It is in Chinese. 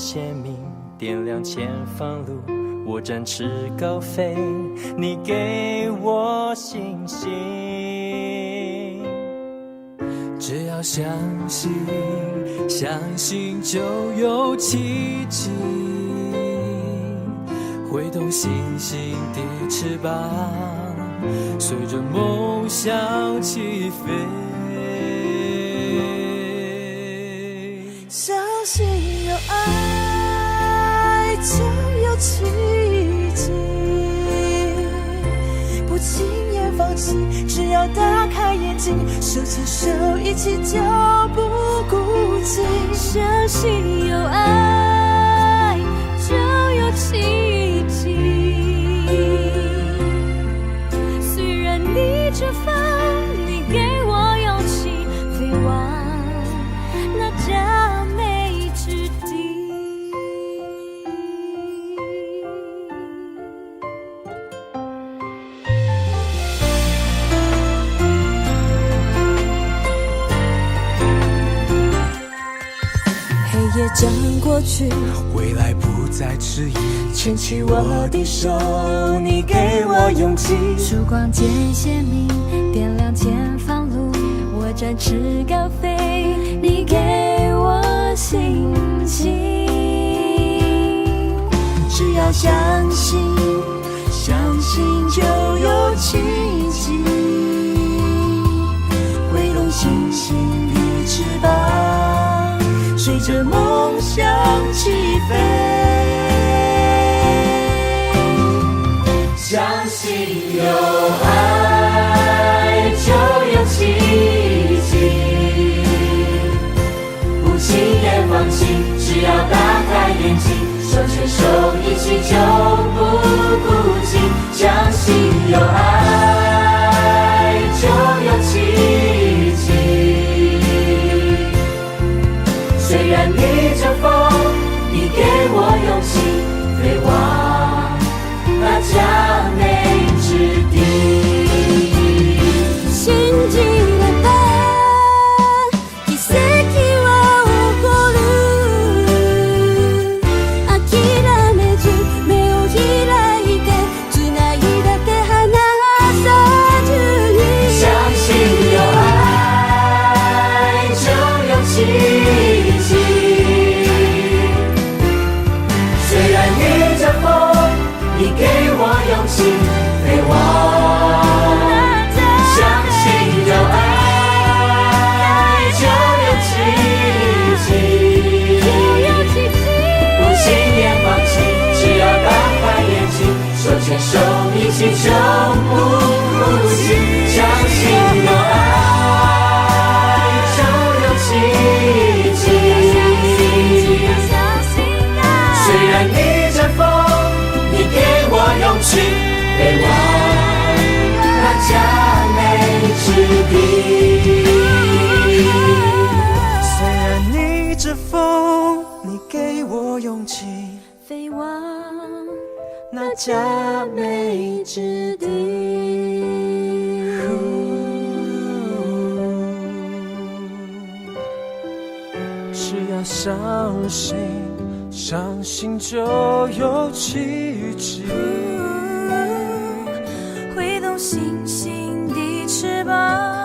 鲜明，点亮前方路，我展翅高飞，你给我信心。只要相信，相信就有奇迹，挥动星星的翅膀，随着梦想起飞。相信有爱就有奇迹，不轻言放弃，只要打开眼睛，手牵手一起就不孤寂。相信有爱就有奇迹，虽然逆着风，你给我勇气飞往那佳美之地。黑夜将过去，未来不再迟疑，牵起我的手，你给我勇气。曙光渐鲜明，点亮前方路，我展翅高飞，你给我信心。只要相信，相信就有奇迹，挥动星星的翅膀，随着梦想起飞。相信有爱就有奇迹，不轻言放弃，只要打开眼睛，手牵手一起就不孤寂。相信有爱就有奇迹，虽然逆着风，你给我勇气飞往那佳美之地。信じれば奇跡は起こる。諦めず目を開いて、つないだ手離さずに。相信有爱就有奇迹，虽然逆着风，你给我勇气飞往。相信有爱就有奇迹，不轻言放弃，只要打开眼睛，手牵手一起就不孤寂。相信有爱就有奇迹，虽然逆着风，你给我勇气飞往那佳美之地。虽然逆着风，你给我勇气飞往那佳美之地。只要相信，相信就有奇迹，挥动星星的翅膀，